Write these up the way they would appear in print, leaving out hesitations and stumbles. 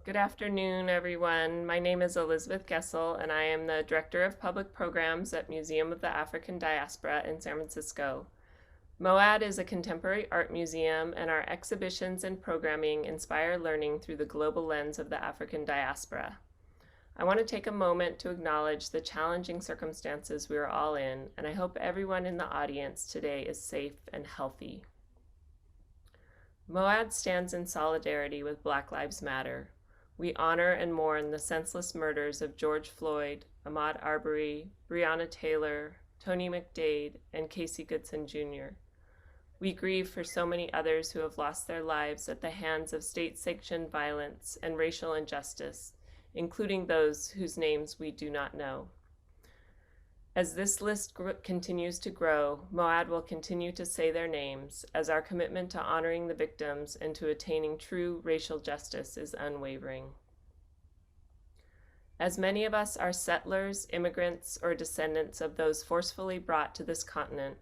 Good afternoon, everyone. My name is Elizabeth Gessel, and I am the Director of Public Programs at Museum of the African Diaspora in San Francisco. MOAD is a contemporary art museum, and our exhibitions and programming inspire learning through the global lens of the African diaspora. I want to take a moment to acknowledge the challenging circumstances we are all in, and I hope everyone in the audience today is safe and healthy. MOAD stands in solidarity with Black Lives Matter. We honor and mourn the senseless murders of George Floyd, Ahmaud Arbery, Breonna Taylor, Tony McDade, and Casey Goodson Jr. We grieve for so many others who have lost their lives at the hands of state-sanctioned violence and racial injustice, including those whose names we do not know. As this list continues to grow, MOAD will continue to say their names, as our commitment to honoring the victims and to attaining true racial justice is unwavering. As many of us are settlers, immigrants, or descendants of those forcefully brought to this continent,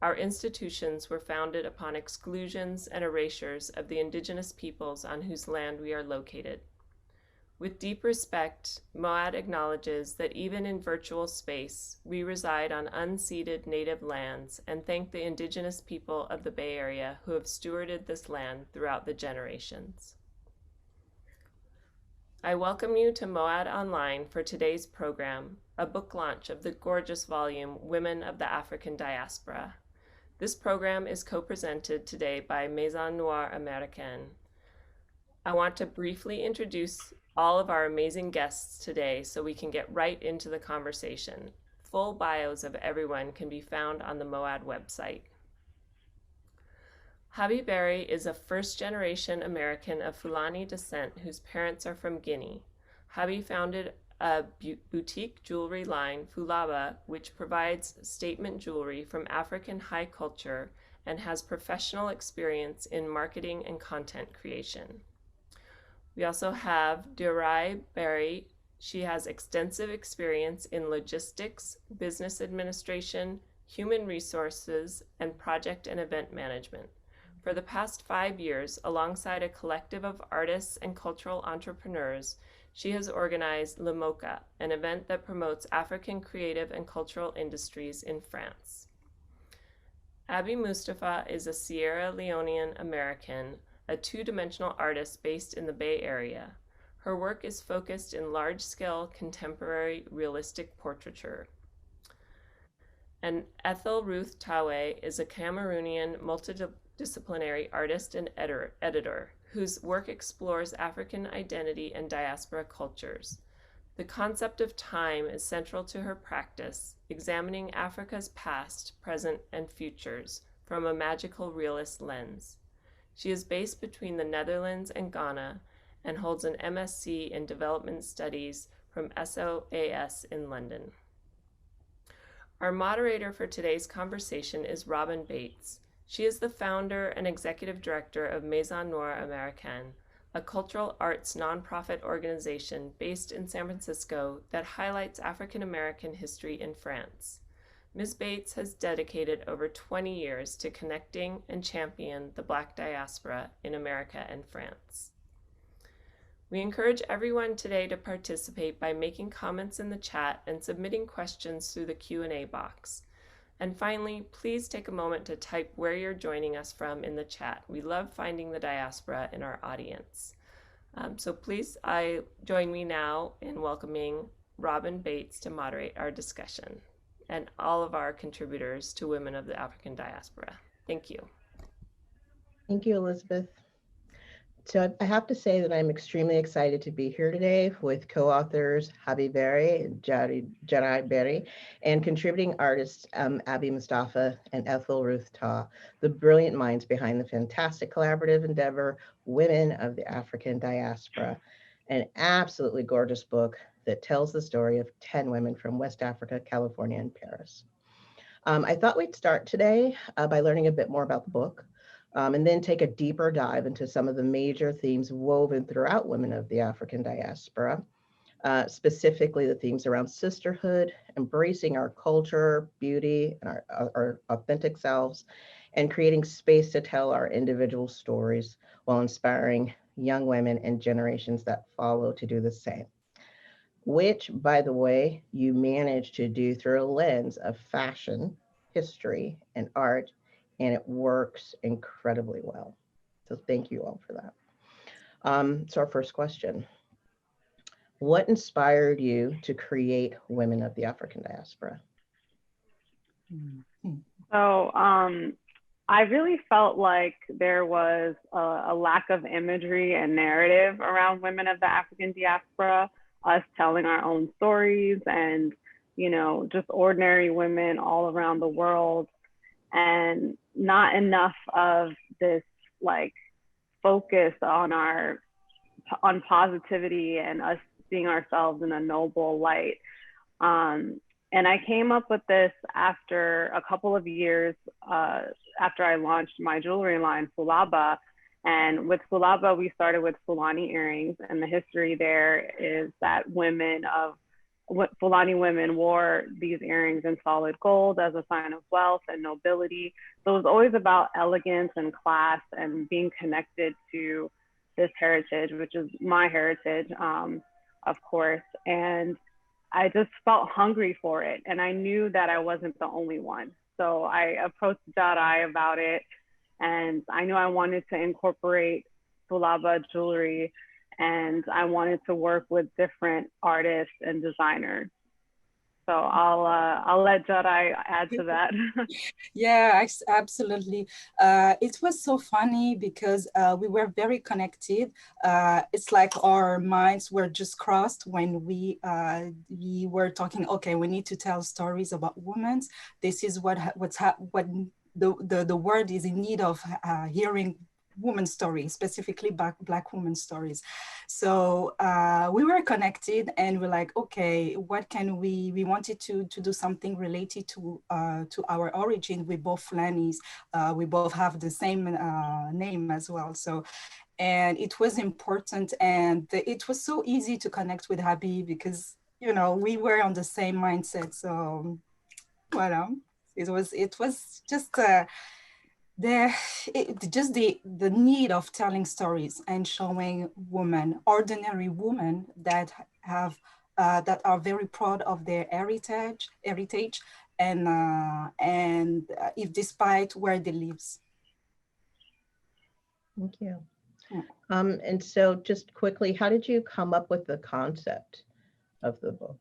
our institutions were founded upon exclusions and erasures of the indigenous peoples on whose land we are located. With deep respect, MOAD acknowledges that even in virtual space, we reside on unceded native lands and thank the indigenous people of the Bay Area who have stewarded this land throughout the generations. I welcome you to MOAD Online for today's program, a book launch of the gorgeous volume, Women of the African Diaspora. This program is co-presented today by Maison Noire Américaine. I want to briefly introduce all of our amazing guests today so we can get right into the conversation. Full bios of everyone can be found on the MOAD website. Haby is a first-generation American of Fulani descent whose parents are from Guinea. Haby founded a boutique jewelry line, Fulaba, which provides statement jewelry from African high culture and has professional experience in marketing and content creation. We also have Diaraye. She has extensive experience in logistics, business administration, human resources, and project and event management. For the past 5 years, alongside a collective of artists and cultural entrepreneurs, she has organized Le Mocha, an event that promotes African creative and cultural industries in France. Mustapha is a Sierra Leonean American, a two-dimensional artist based in the Bay Area. Her work is focused in large-scale contemporary realistic portraiture. And Ethel-Ruth Tawe is a Cameroonian multidisciplinary artist and editor whose work explores African identity and diaspora cultures. The concept of time is central to her practice, examining Africa's past, present, and futures from a magical realist lens. She is based between the Netherlands and Ghana and holds an MSc in Development Studies from SOAS in London. Our moderator for today's conversation is Robin Bates. She is the founder and executive director of Maison Noire Américaine, a cultural arts nonprofit organization based in San Francisco that highlights African American history in France. Ms. Bates has dedicated over 20 years to connecting and champion the Black diaspora in America and France. We encourage everyone today to participate by making comments in the chat and submitting questions through the Q&A box. And finally, please take a moment to type where you're joining us from in the chat. We love finding the diaspora in our audience. So please join me now in welcoming Robin Bates to moderate our discussion, and all of our contributors to Women of the African Diaspora. Thank you. Thank you, Elizabeth. So I have to say that I'm extremely excited to be here today with co-authors Haby and Diaraye and contributing artists Mustapha and Ethel-Ruth Tawe, the brilliant minds behind the fantastic collaborative endeavor, Women of the African Diaspora, an absolutely gorgeous book that tells the story of 10 women from West Africa, California, and Paris. I thought we'd start today by learning a bit more about the book, and then take a deeper dive into some of the major themes woven throughout Women of the African Diaspora, specifically the themes around sisterhood, embracing our culture, beauty, and our authentic selves, and creating space to tell our individual stories while inspiring young women and generations that follow to do the same, which, by the way, you manage to do through a lens of fashion, history, and art, and it works incredibly well. So thank you all for that. So our first question, what inspired you to create Women of the African Diaspora? So I really felt like there was a lack of imagery and narrative around women of the African diaspora, us telling our own stories and, you know, just ordinary women all around the world, and not enough of this like focus on positivity and us seeing ourselves in a noble light. And I came up with this after a couple of years after I launched my jewelry line, Fulaba. And with Fulaba, we started with Fulani earrings. And the history there is that Fulani women wore these earrings in solid gold as a sign of wealth and nobility. So it was always about elegance and class and being connected to this heritage, which is my heritage, of course. And I just felt hungry for it. And I knew that I wasn't the only one. So I approached Diaraye about it. And I knew I wanted to incorporate Fulaba jewelry, and I wanted to work with different artists and designers. So I'll let Diaraye add to that. Yeah, absolutely. It was so funny because we were very connected. It's like our minds were just crossed when we were talking. Okay, we need to tell stories about women. This is what the world is in need of hearing. Women's stories, specifically Black women's stories. So we were connected, and we're like, okay, what can we wanted to do something related to our origin. We both Fulanis, we both have the same name as well. So, and it was important, and it was so easy to connect with Haby because, you know, we were on the same mindset. So, well, it was just the need of telling stories and showing women, ordinary women that have that are very proud of their heritage, and if despite where they live. Thank you. And so just quickly, how did you come up with the concept of the book?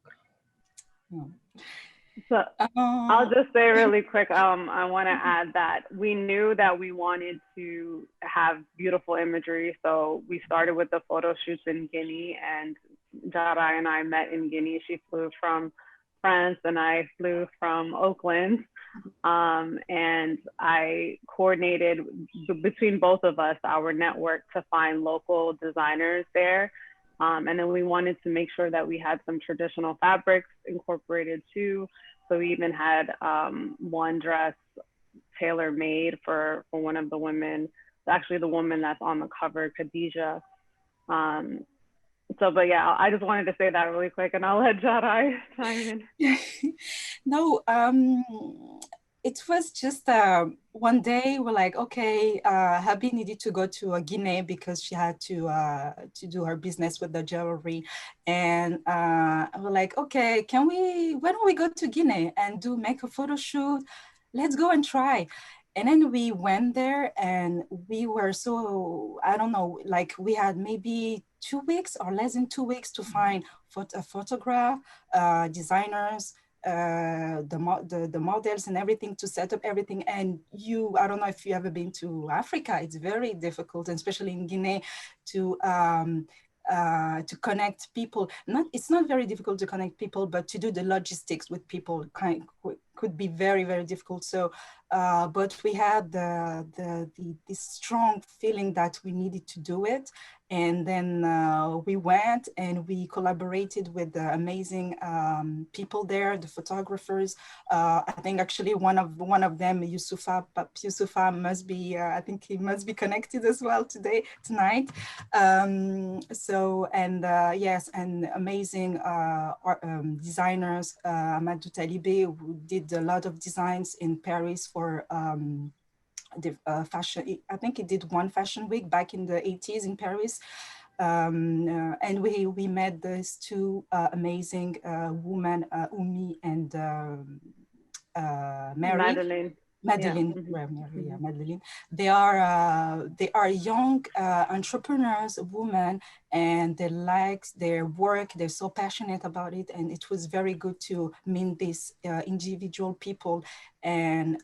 So I'll just say really quick, I want to add that we knew that we wanted to have beautiful imagery. So we started with the photo shoots in Guinea, and Diaraye and I met in Guinea. She flew from France and I flew from Oakland. And I coordinated between both of us, our network, to find local designers there. And then we wanted to make sure that we had some traditional fabrics incorporated too. So we even had one dress tailor-made for one of the women, actually the woman that's on the cover, Khadija. But yeah, I just wanted to say that really quick, and I'll let Diaraye chime in. No, it was just one day we're like, okay, Haby needed to go to Guinea because she had to do her business with the jewelry. And we're like, okay, why don't we go to Guinea and make a photo shoot? Let's go and try. And then we went there, and we were so, I don't know, like we had maybe 2 weeks or less than 2 weeks to find a photograph, designers, the models and everything, to set up everything. And I don't know if you ever been to Africa, it's very difficult, and especially in Guinea, to connect people. It's not very difficult to connect people, but to do the logistics with people could be very, very difficult. So, but we had this strong feeling that we needed to do it. And then we went and we collaborated with the amazing people there, the photographers. I think actually one of them, Yusufa must be, I think he must be connected as well tonight. Yes, and amazing designers, Amadou Talibé, who did a lot of designs in Paris for the fashion. I think he did one fashion week back in the 80s in Paris. And we met these two amazing women, Umi and Mary. Madeline. Madeline, Yeah. well, Mary, yeah, Madeline. They are young entrepreneurs, women, and they like their work. They're so passionate about it, and it was very good to meet these individual people. And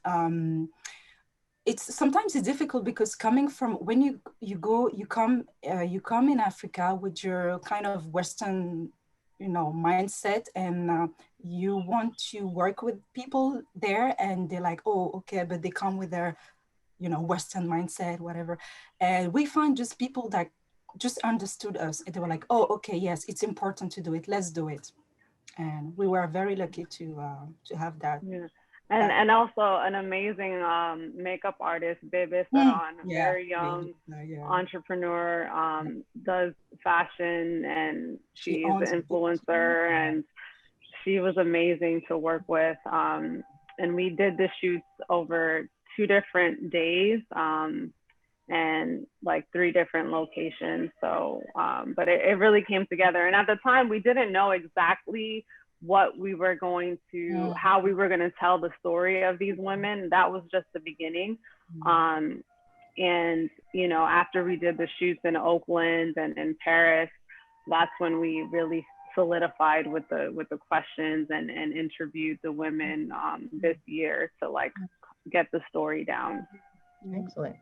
sometimes it's difficult because coming from when you come in Africa with your kind of Western, mindset, and you want to work with people there, and they're like, oh, okay, but they come with their, Western mindset, whatever. And we find just people that just understood us, and they were like, oh, okay, yes, it's important to do it. Let's do it. And we were very lucky to have that. Yeah. And also an amazing makeup artist, Bebe Saron, a Yeah, very young yeah. entrepreneur, does fashion, and she's owns an influencer, and she was amazing to work with. And we did the shoots over 2 different days, and like 3 different locations. So, but it really came together. And at the time, we didn't know exactly what we were going to, how we were going to tell the story of these women. That was just the beginning. And, after we did the shoots in Oakland and in Paris, that's when we really solidified with the questions and interviewed the women this year to like get the story down. Excellent.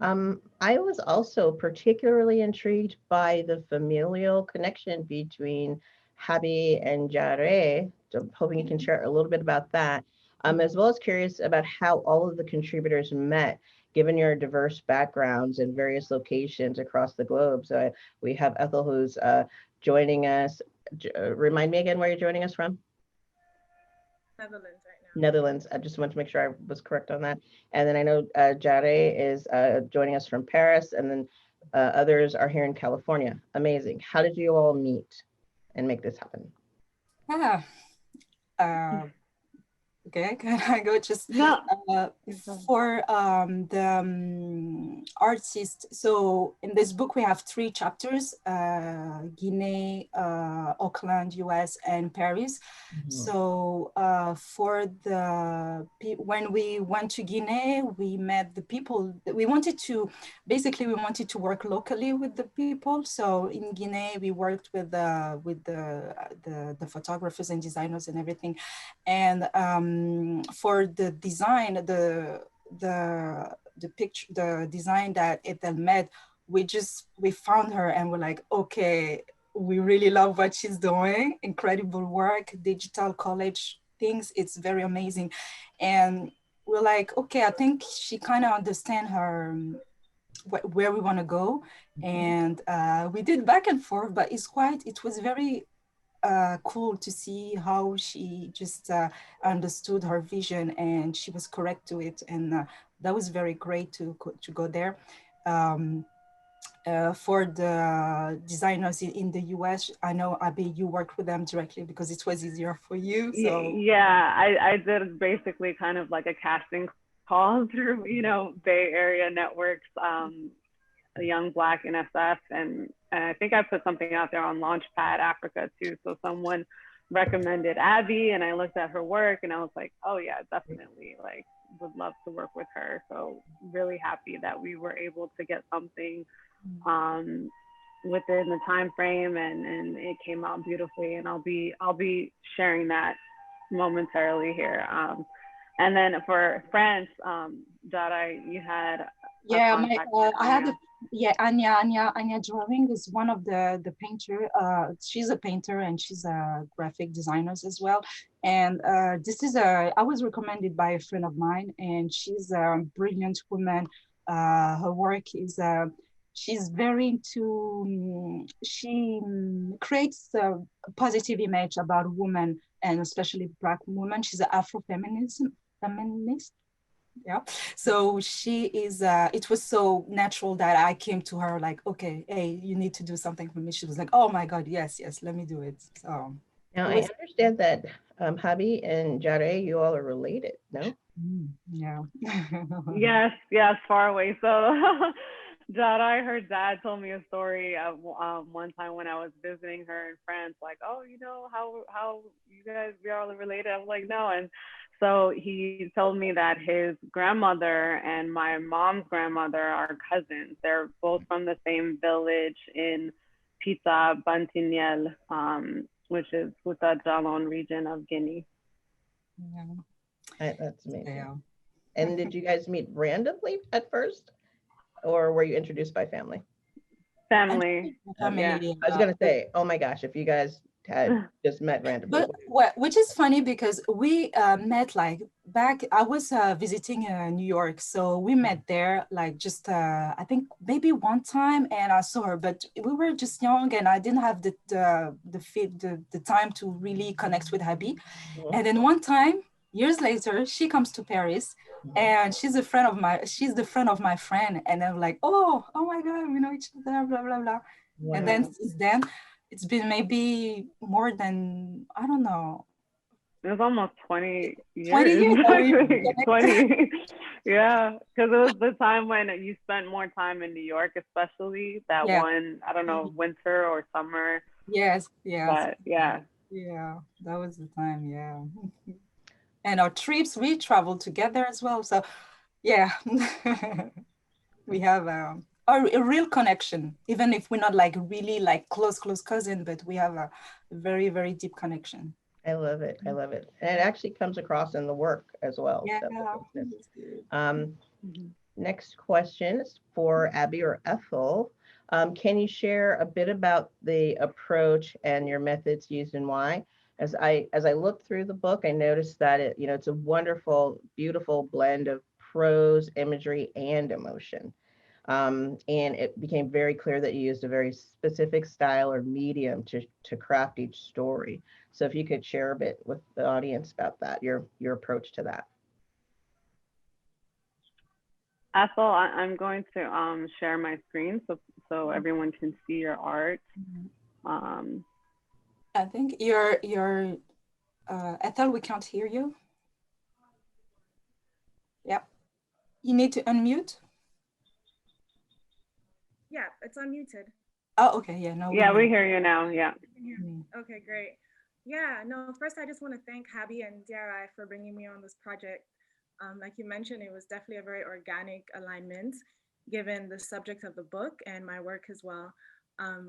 I was also particularly intrigued by the familial connection between Haby and Diaraye. So I'm hoping you can share a little bit about that, as well as curious about how all of the contributors met, given your diverse backgrounds in various locations across the globe. So we have Ethel, who's joining us. Remind me again where you're joining us from? Netherlands right now. Netherlands. I just want to make sure I was correct on that. And then I know Diaraye is joining us from Paris, and then others are here in California. Amazing. How did you all meet and make this happen? Okay, can I go just for the artist? So in this book, we have 3 chapters, Guinea, Oakland, US, and Paris. So for when we went to Guinea, we met the people that we wanted to work locally with the people. So in Guinea, we worked with the photographers and designers and everything. And for the design, the picture, the design that Ethel made, we found her and we're like, okay, we really love what she's doing. Incredible work, digital college things. It's very amazing. And we're like, okay, I think she kind of understands her where we want to go. And we did back and forth, but it was very cool to see how she just understood her vision, and she was correct to it. And that was very great to go there. For the designers in the US, I know, Abby, you worked with them directly because it was easier for you. So yeah, I did basically kind of like a casting call through, Bay Area networks, Young Black NSF, and I think I put something out there on Launchpad Africa too. So someone recommended Abby, and I looked at her work, and I was like, oh yeah, definitely, like, would love to work with her. So really happy that we were able to get something within the time frame, and it came out beautifully. And I'll be sharing that momentarily here. And then for France, Diaraye, you had Anya Drawing is one of the painter. She's a painter and she's a graphic designer as well. And I was recommended by a friend of mine, and she's a brilliant woman. Her work is she's very into. She creates a positive image about women, and especially Black women. She's an Afro-feminist. Yeah, so she is it was so natural that I came to her like, okay, hey, you need to do something for me. She was like, oh my god, yes, let me do it. So now I understand that Haby and Diaraye, you all are related, no? Yeah. Yes, yes, far away. So, Diaraye, her dad told me a story of one time when I was visiting her in France. Like, oh, you know how you guys we are all related. I was like, no, and so he told me that his grandmother and my mom's grandmother are cousins. They're both from the same village in Pita Bantignel, which is Fouta Djallon region of Guinea. Yeah. That's amazing. Yeah. And did you guys meet randomly at first, or were you introduced by family? Family. Yeah. Family. I was gonna say, oh my gosh, if you guys had just met randomly. But which is funny because we met like back, I was visiting New York. So we met there like just, I think maybe one time and I saw her, but we were just young and I didn't have the time to really connect with Haby. And then one time, years later, she comes to Paris and she's the friend of my friend. And I'm like, oh my God, we know each other, blah, blah, blah. Wow. And then since then, it's been maybe more than, I don't know. It was almost 20 years. 20 years. Actually. 20. Yeah. Because it was the time when you spent more time in New York, especially that one, I don't know, winter or summer. Yes. But yeah. Yeah, that was the time. Yeah. And our trips, we traveled together as well. So yeah, we have a real connection, even if we're not like really like close cousin, but we have a very, very deep connection. I love it. I love it. And it actually comes across in the work as well. Yeah. So, next question is for Abby or Ethel. Can you share a bit about the approach and your methods used and why? As I looked through the book, I noticed that it's a wonderful, beautiful blend of prose, imagery, and emotion. And it became very clear that you used a very specific style or medium to craft each story. So if you could share a bit with the audience about that, your approach to that. Ethel, I'm going to share my screen so everyone can see your art. I think your Ethel, we can't hear you. Yep. You need to unmute. Yeah, it's unmuted. Oh, okay. Yeah, no. Yeah, we hear you now. Yeah. Okay, great. Yeah, no, first I just want to thank Haby and Diaraye for bringing me on this project. Like you mentioned, it was definitely a very organic alignment given the subject of the book and my work as well,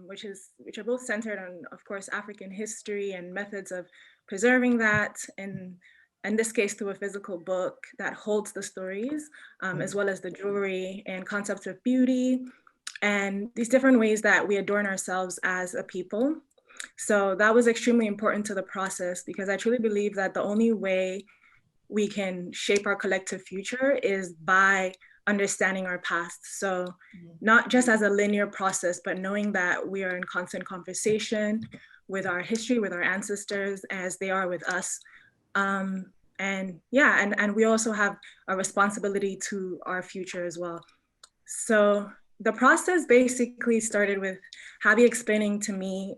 which are both centered on, of course, African history and methods of preserving that, and in this case through a physical book that holds the stories, as well as the jewelry and concepts of beauty and these different ways that we adorn ourselves as a people. So that was extremely important to the process because I truly believe that the only way we can shape our collective future is by understanding our past. So not just as a linear process, but knowing that we are in constant conversation with our history, with our ancestors, as they are with us. And we also have a responsibility to our future as well. So the process basically started with Haby explaining to me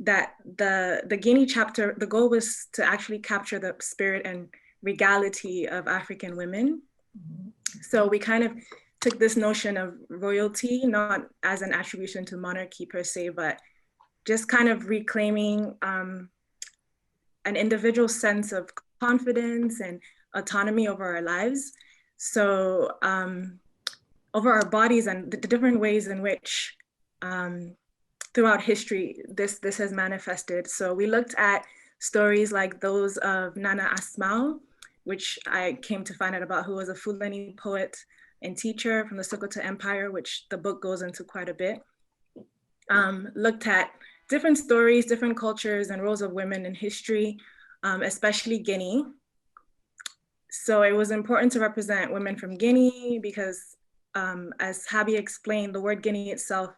that the Guinea chapter, the goal was to actually capture the spirit and regality of African women. So we kind of took this notion of royalty, not as an attribution to monarchy per se, but just kind of reclaiming an individual sense of confidence and autonomy over our lives. So over our bodies and the different ways in which throughout history, this has manifested. So we looked at stories like those of Nana Asmao, which I came to find out about, who was a Fulani poet and teacher from the Sokoto Empire, which the book goes into quite a bit. Looked at different stories, different cultures and roles of women in history, especially Guinea. So it was important to represent women from Guinea because as Haby explained, the word Guinea itself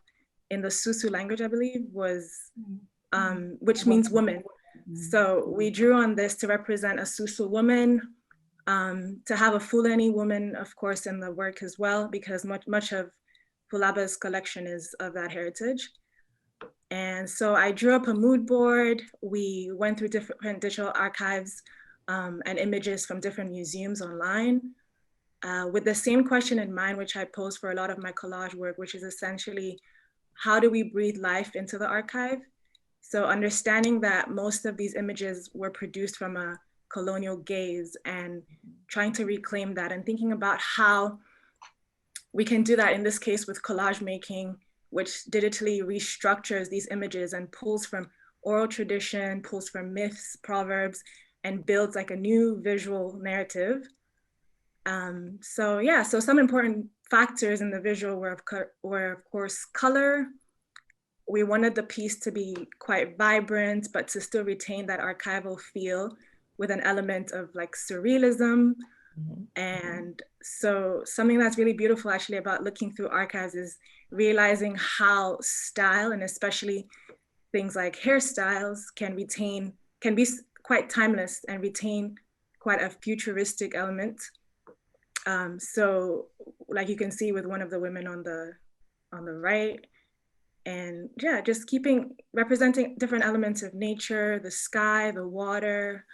in the Susu language, I believe, was, which means woman. So we drew on this to represent a Susu woman, to have a Fulani woman, of course, in the work as well, because much of Fulaba's collection is of that heritage. And so I drew up a mood board. We went through different digital archives and images from different museums online, with the same question in mind, which I pose for a lot of my collage work, which is essentially, how do we breathe life into the archive? So understanding that most of these images were produced from a colonial gaze, and trying to reclaim that, and thinking about how we can do that in this case with collage making, which digitally restructures these images and pulls from oral tradition, pulls from myths, proverbs, and builds like a new visual narrative. So yeah, so some important factors in the visual were of course color. We wanted the piece to be quite vibrant, but to still retain that archival feel with an element of like surrealism. And so something that's really beautiful actually about looking through archives is realizing how style, and especially things like hairstyles, can be quite timeless and retain quite a futuristic element. So like you can see with one of the women on the right, and yeah, just representing different elements of nature, the sky, the water,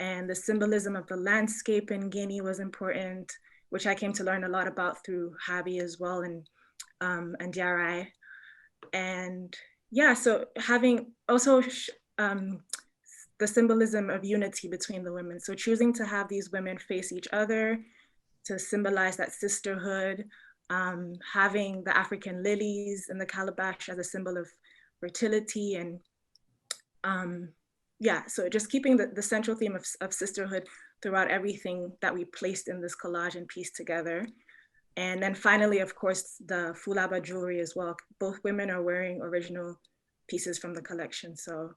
and the symbolism of the landscape in Guinea was important, which I came to learn a lot about through Haby as well, and Diaraye. And yeah, so having also the symbolism of unity between the women. So choosing to have these women face each other to symbolize that sisterhood, having the African lilies in the calabash as a symbol of fertility, and yeah, so just keeping the central theme of sisterhood throughout everything that we placed in this collage and pieced together. And then finally, of course, the Fulaba jewelry as well. Both women are wearing original pieces from the collection. So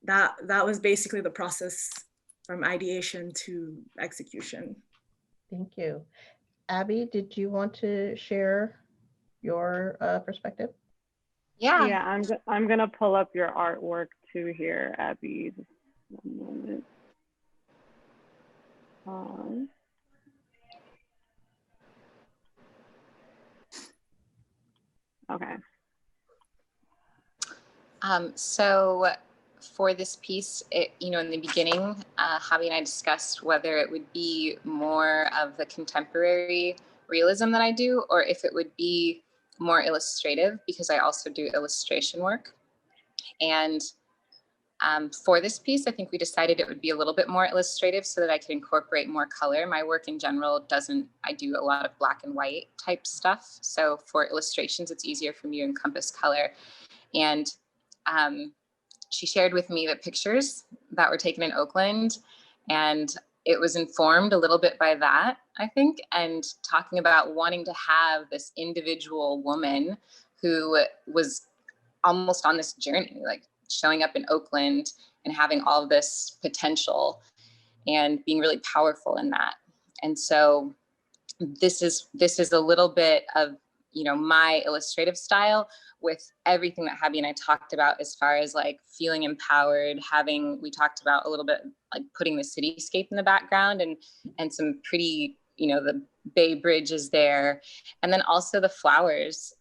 that was basically the process from ideation to execution. Thank you. Abby, did you want to share your perspective? Yeah. Yeah, I'm gonna pull up your artwork too here, Abby. Just 1 moment. Okay. So for this piece, in the beginning, Haby and I discussed whether it would be more of the contemporary realism that I do, or if it would be more illustrative, because I also do illustration work. And for this piece, I think we decided it would be a little bit more illustrative so that I could incorporate more color. My work in general I do a lot of black and white type stuff. So for illustrations, it's easier for me to encompass color. And she shared with me the pictures that were taken in Oakland, and it was informed a little bit by that, I think, and talking about wanting to have this individual woman who was almost on this journey, like showing up in Oakland and having all this potential and being really powerful in that. And so this is a little bit of, my illustrative style, with everything that Haby and I talked about as far as like feeling empowered, we talked about a little bit like putting the cityscape in the background, and some pretty, the Bay Bridge is there. And then also the flowers.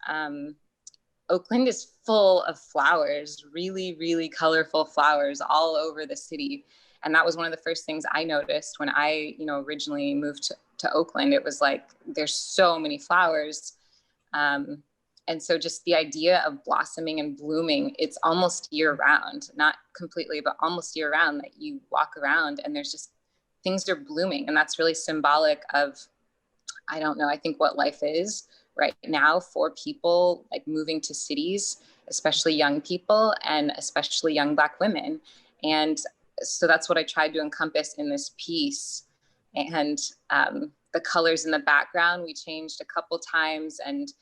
Oakland is full of flowers, really, really colorful flowers all over the city. And that was one of the first things I noticed when I, originally moved to Oakland. It was like, there's so many flowers. And so just the idea of blossoming and blooming, it's almost year round, not completely, but almost year round, that you walk around and there's just, things are blooming. And that's really symbolic of, I don't know, I think what life is right now for people like moving to cities, especially young people and especially young Black women. And so that's what I tried to encompass in this piece. And the colors in the background, we changed a couple times, and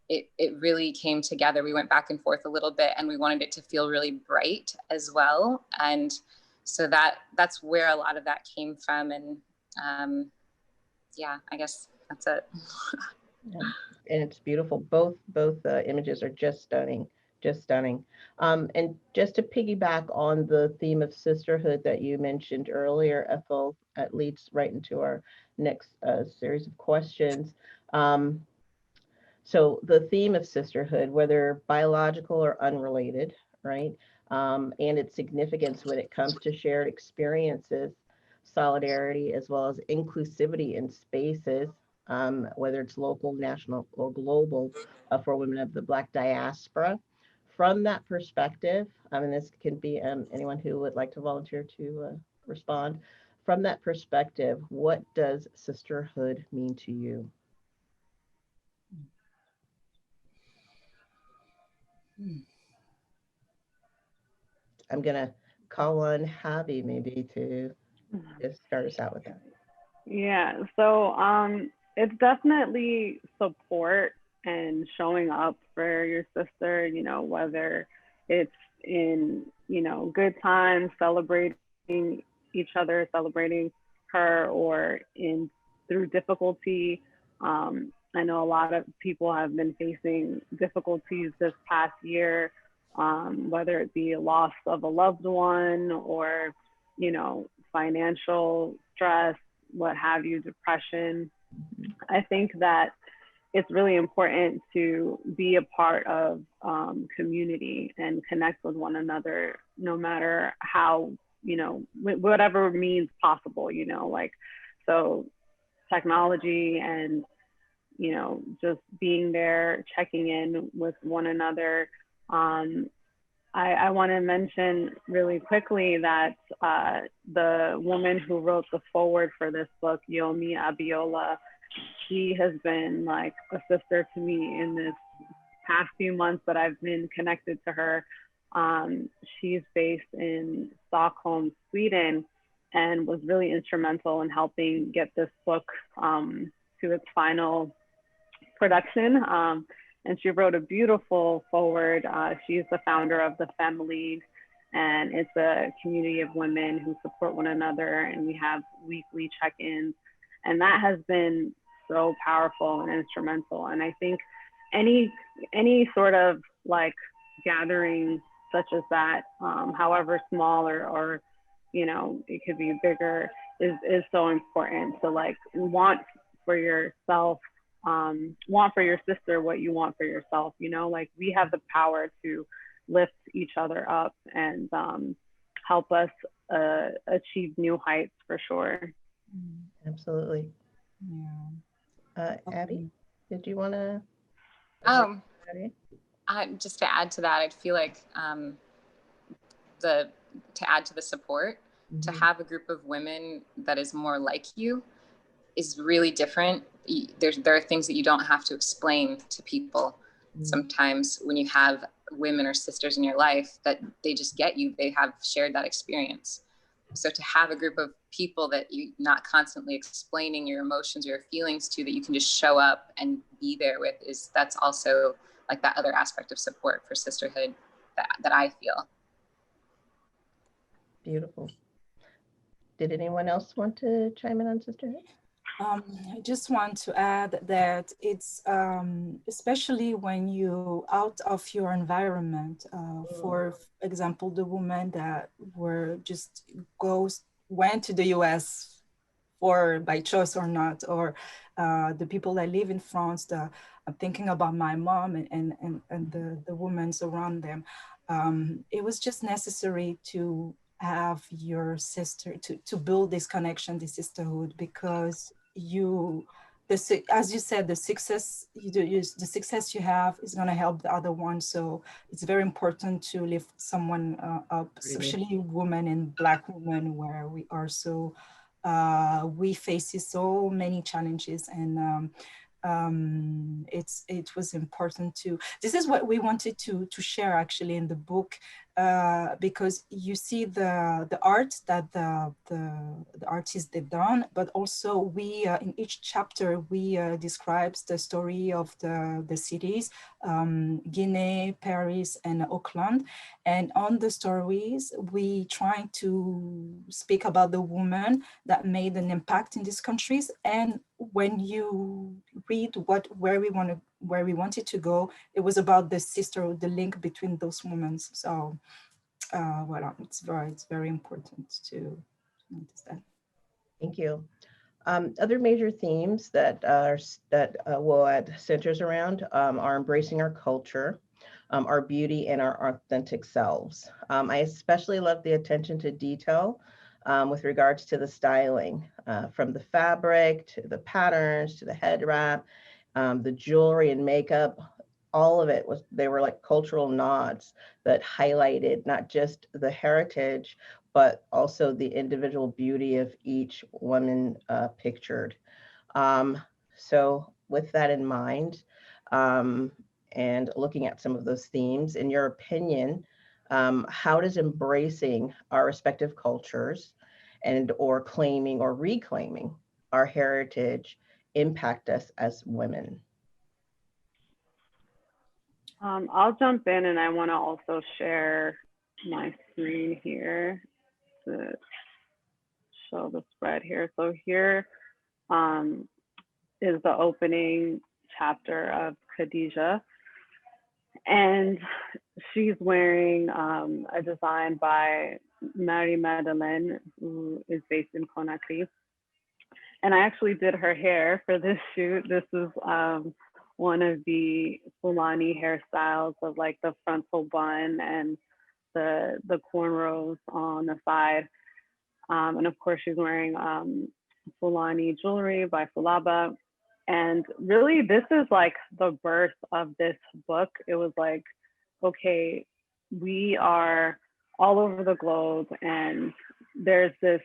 it really came together. We went back and forth a little bit, and we wanted it to feel really bright as well. And so that's where a lot of that came from. And yeah, I guess that's it. Yeah. And it's beautiful. Both images are just stunning, just stunning. And just to piggyback on the theme of sisterhood that you mentioned earlier, Ethel, that leads right into our next series of questions. So the theme of sisterhood, whether biological or unrelated, right? And its significance when it comes to shared experiences. solidarity, as well as inclusivity in spaces, whether it's local, national, or global, for women of the Black diaspora. From that perspective, and this can be anyone who would like to volunteer to respond. From that perspective, what does sisterhood mean to you? I'm going to call on Haby maybe to just start us out with that. Yeah, so it's definitely support and showing up for your sister, you know, whether it's in, you know, good times, celebrating each other, celebrating her, or in through difficulty. I know a lot of people have been facing difficulties this past year, whether it be a loss of a loved one or, you know, financial stress, what have you, depression. I think that it's really important to be a part of community and connect with one another, no matter how, you know, whatever means possible, you know, like, so technology and, you know, just being there, checking in with one another. I want to mention really quickly that the woman who wrote the foreword for this book, Yomi Abiola, she has been like a sister to me in this past few months that I've been connected to her. She's based in Stockholm, Sweden, and was really instrumental in helping get this book to its final production. And she wrote a beautiful foreword. She's the founder of the Family, and it's a community of women who support one another, and we have weekly check-ins. And that has been so powerful and instrumental. And I think any sort of like gathering such as that, however small or you know, it could be bigger, is so important to like want for yourself, want for your sister what you want for yourself, you know, like we have the power to lift each other up and help us achieve new heights for sure. Absolutely. Yeah. Abby, did you want to? Just to add to that, I'd feel like to add to the support, to have a group of women that is more like you is really different. There are things that you don't have to explain to people. Sometimes when you have women or sisters in your life, that they just get you, they have shared that experience. So to have a group of people that you're not constantly explaining your emotions or your feelings to, that you can just show up and be there with, that's also like that other aspect of support for sisterhood that I feel. Beautiful. Did anyone else want to chime in on sisterhood? I just want to add that it's especially when you out of your environment, for example, the women that went to the US by choice or not, or the people that live in France, I'm thinking about my mom and the women around them. It was just necessary to have your sister, to build this connection, this sisterhood, because as you said, the success you have is going to help the other one. So it's very important to lift someone up, especially women and Black women, where we are so we face so many challenges, and it was important to. This is what we wanted to share actually in the book, because you see the art that the artists they've done, but also we in each chapter we describes the story of the cities, Guinea, Paris, and Oakland, and on the stories we try to speak about the women that made an impact in these countries. And when you read where we wanted to go, it was about the sisterhood, the link between those women. So it's very important to notice that. Thank you. Other major themes that WOAD centers around are embracing our culture, our beauty, and our authentic selves. I especially love the attention to detail with regards to the styling, from the fabric to the patterns to the head wrap, the jewelry and makeup. All of it was, they were like cultural nods that highlighted not just the heritage, but also the individual beauty of each woman pictured. So with that in mind, and looking at some of those themes, in your opinion, how does embracing our respective cultures and or claiming or reclaiming our heritage impact us as women? I'll jump in, and I want to also share my screen here to show the spread here. So here is the opening chapter of Khadija, and she's wearing a design by Marie-Madeleine, who is based in Conakry. And I actually did her hair for this shoot. This is one of the Fulani hairstyles of like the frontal bun and the cornrows on the side. And of course, she's wearing Fulani jewelry by Fulaba. And really, this is like the birth of this book. It was like, okay, we are all over the globe, and there's this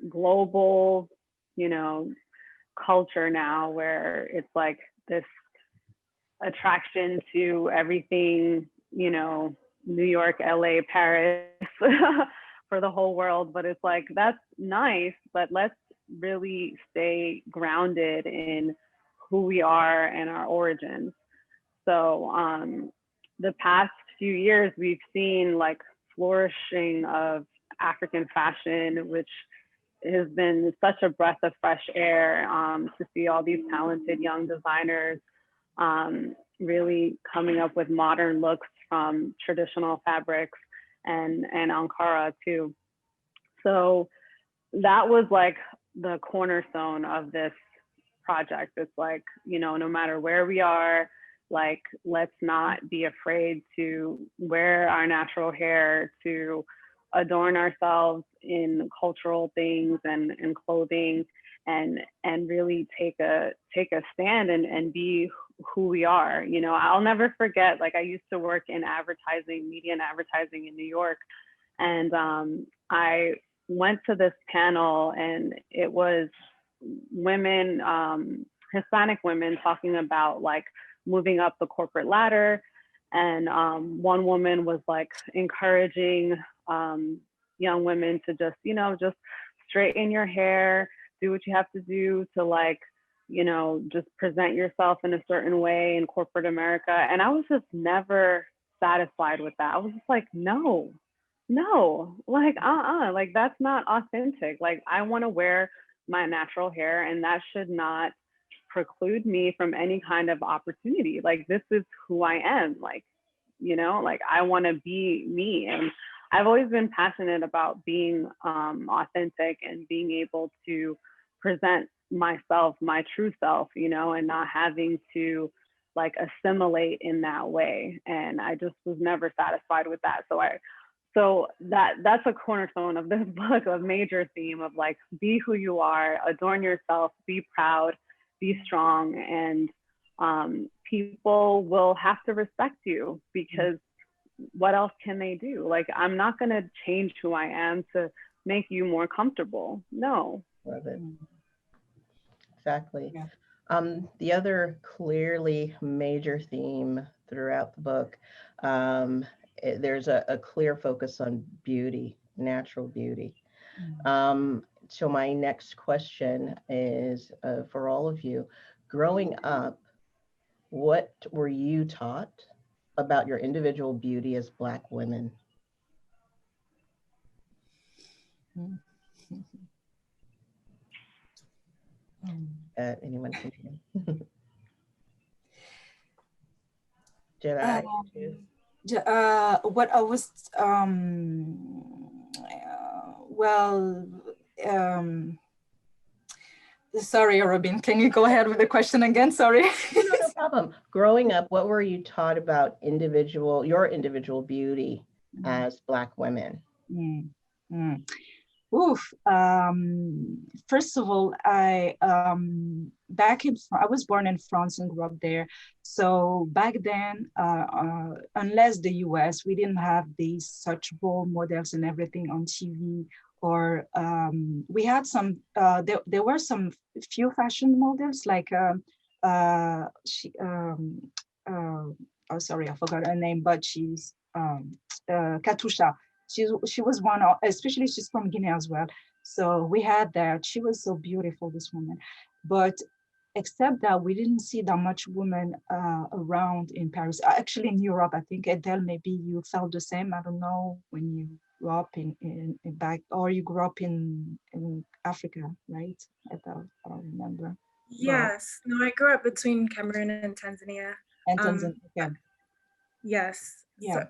global, you know, culture now where it's like this attraction to everything, you know, New York, LA, Paris for the whole world. But it's like, that's nice, but let's really stay grounded in who we are and our origins. So the past few years, we've seen like flourishing of African fashion, which has been such a breath of fresh air to see all these talented young designers really coming up with modern looks from traditional fabrics and Ankara too. So that was like the cornerstone of this project. It's like, you know, no matter where we are, like, let's not be afraid to wear our natural hair, to adorn ourselves in cultural things and clothing, and really take a stand and be who we are. You know, I'll never forget, like, I used to work in advertising, media and advertising in New York, and I went to this panel, and it was women, Hispanic women, talking about like moving up the corporate ladder. And one woman was like encouraging young women to just, you know, just straighten your hair, do what you have to do to, like, you know, just present yourself in a certain way in corporate America. And I was just never satisfied with that. I was just like, no, like, like, that's not authentic. Like, I want to wear my natural hair, and that should not preclude me from any kind of opportunity. Like, this is who I am. Like, you know, like, I want to be me. And I've always been passionate about being authentic and being able to present myself, my true self, you know, and not having to like assimilate in that way. And I just was never satisfied with that. So that's a cornerstone of this book, a major theme of like, be who you are, adorn yourself, be proud, be strong, and people will have to respect you, because what else can they do? Like, I'm not going to change who I am to make you more comfortable. No. Love it. Exactly. Yeah. The other clearly major theme throughout the book, there's a clear focus on beauty, natural beauty. So my next question is for all of you. Growing up, what were you taught about your individual beauty as Black women? Anyone can hear? Diaraye, what I was, well, sorry, Robin, can you go ahead with the question again? Sorry. No problem. Growing up, what were you taught about your individual beauty as Black women? Oof. First of all, I was born in France and grew up there. So back then, unless the US, we didn't have these such role models and everything on TV. Or we had some. There were some few fashion models like she. Oh, sorry, I forgot her name, but she's Katusha. She was one of, especially she's from Guinea as well. So we had that. She was so beautiful, this woman. But except that we didn't see that much women around in Paris. Actually, in Europe, I think Adele, maybe you felt the same. I don't know when you grew up in back, or you grew up in Africa, right? I don't remember. Yes. No, I grew up between Cameroon and Tanzania. And Tanzania, okay. Yes. Yeah. So,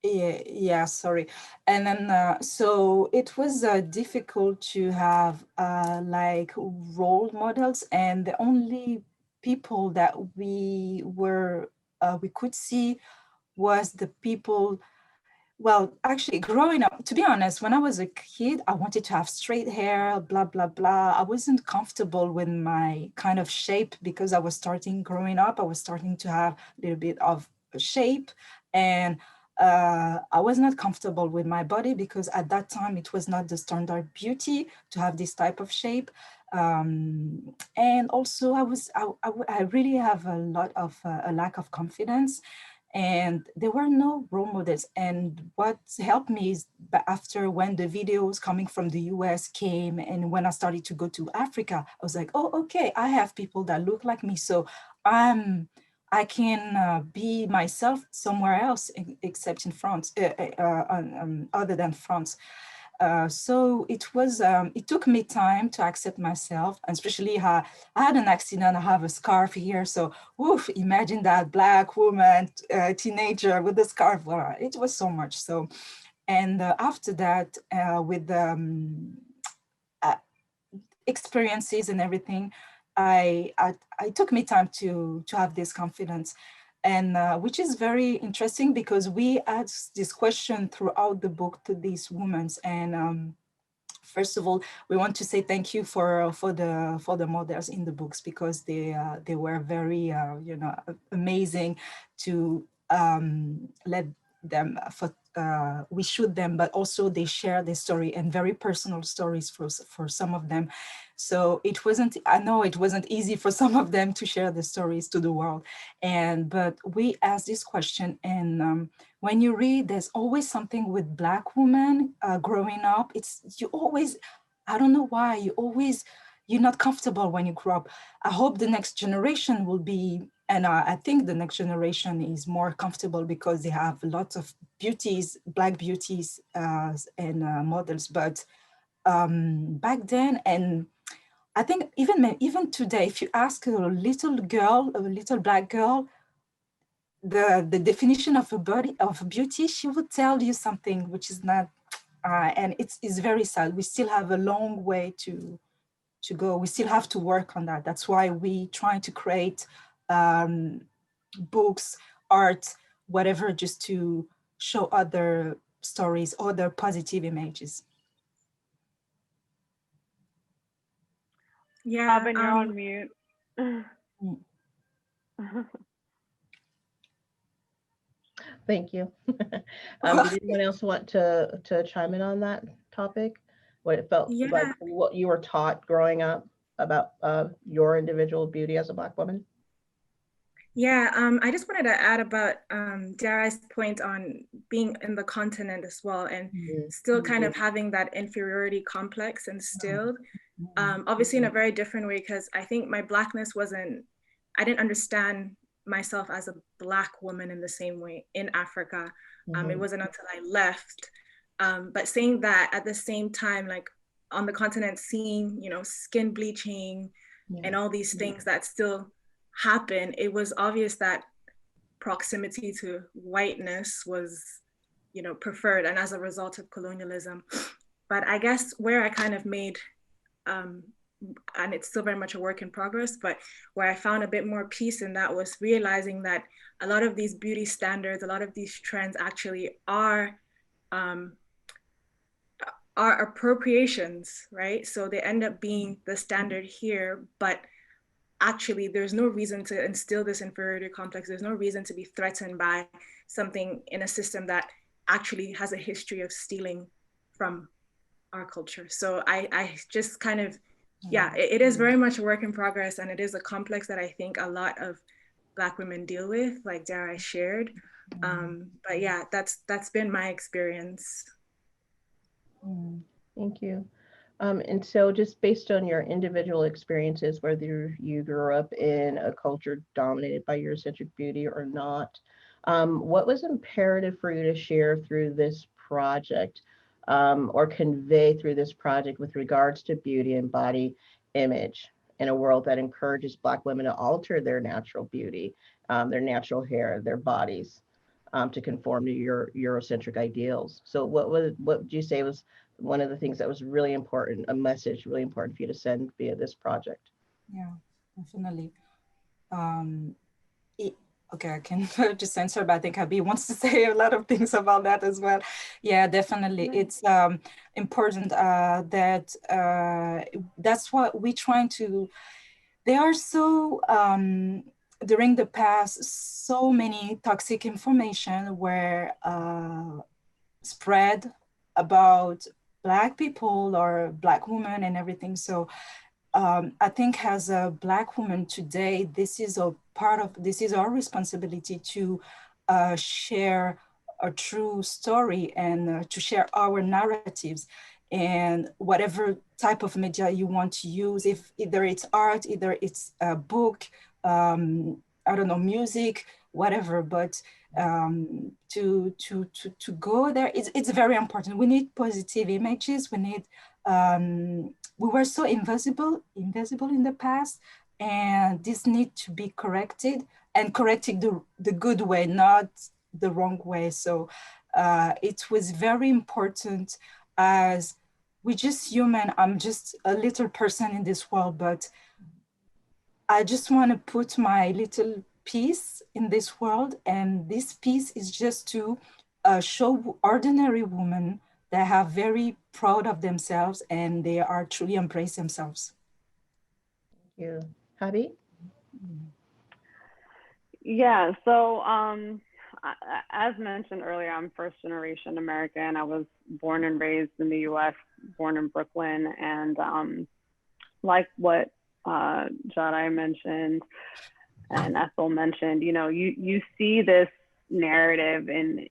Yeah, sorry. And then, so it was difficult to have like role models, and the only people that we could see was the people. Well, actually, growing up, to be honest, when I was a kid, I wanted to have straight hair, blah, blah, blah. I wasn't comfortable with my kind of shape because I was starting growing up. I was starting to have a little bit of a shape, and I was not comfortable with my body because at that time it was not the standard beauty to have this type of shape. And also I really have a lot of a lack of confidence, and there were no role models. And what helped me is after when the videos coming from the US came, and when I started to go to Africa, I was like, oh, okay, I have people that look like me. So I can be myself somewhere else except in France, other than France. So it took me time to accept myself, and especially I had an accident, I have a scarf here. So, woof, imagine that Black woman, teenager with a scarf. Well, it was so much. So, and after that, with uh, experiences and everything, I took me time to have this confidence. And which is very interesting because we asked this question throughout the book to these women. And first of all, we want to say thank you for the models in the books, because they were very amazing to let them we shoot them, but also they share their story, and very personal stories for some of them. So I know it wasn't easy for some of them to share the stories to the world. But we asked this question, and when you read, there's always something with Black women growing up. You always, I don't know why, you're not comfortable when you grow up. I hope the next generation will be, and I think the next generation is more comfortable because they have lots of beauties, Black beauties and models. But back then, and I think even today, if you ask a little Black girl, the definition of of beauty, she would tell you something which is not, and it's very sad. We still have a long way to go. We still have to work on that. That's why we try to create books, art, whatever, just to show other stories, other positive images. yeah. Robin, you're on mute. Thank you. Did anyone else want to chime in on that topic? What it felt like, what you were taught growing up about your individual beauty as a Black woman? Yeah, I just wanted to add about Diaraye's point on being in the continent as well, and still kind of having that inferiority complex instilled. Obviously in a very different way, because I think my Blackness I didn't understand myself as a Black woman in the same way in Africa. It wasn't until I left. But saying that, at the same time, like on the continent, seeing, skin bleaching and all these things that still happen, it was obvious that proximity to whiteness was, preferred, and as a result of colonialism. But I guess where I kind of made, and it's still very much a work in progress, but where I found a bit more peace in that was realizing that a lot of these beauty standards, a lot of these trends actually are are appropriations, right? So they end up being the standard here, but actually there's no reason to instill this inferiority complex. There's no reason to be threatened by something in a system that actually has a history of stealing from our culture. So I just kind of, yeah, it is very much a work in progress, and it is a complex that I think a lot of Black women deal with, like Diaraye shared. But yeah, that's been my experience. Thank you. And so just based on your individual experiences, whether you grew up in a culture dominated by Eurocentric beauty or not, what was imperative for you to share through this project, or convey through this project with regards to beauty and body image in a world that encourages Black women to alter their natural beauty, their natural hair, their bodies, to conform to your Eurocentric ideals? So what would you say was one of the things that was really important, a message really important for you to send via this project? Yeah, definitely. Okay, I can just answer, but I think Haby wants to say a lot of things about that as well. Yeah, definitely. It's important that that's what we're trying to, there are so, during the past, so many toxic information were spread about Black people or Black women and everything. So I think as a Black woman today, this is our responsibility to share a true story and to share our narratives, and whatever type of media you want to use, if either it's art, either it's a book, I don't know, music, whatever, but to go there, it's very important. We need positive images. We need, we were so invisible in the past, and this need to be corrected, and corrected the good way, not the wrong way. So it was very important, as we're just human. I'm just a little person in this world, but I just want to put my little piece in this world. And this piece is just to show ordinary women that are very proud of themselves and they are truly embrace themselves. Thank you. Haby? Yeah, so as mentioned earlier, I'm first generation American. I was born and raised in the US, born in Brooklyn, and like what Diaraye mentioned and Ethel mentioned, you know, you see this narrative in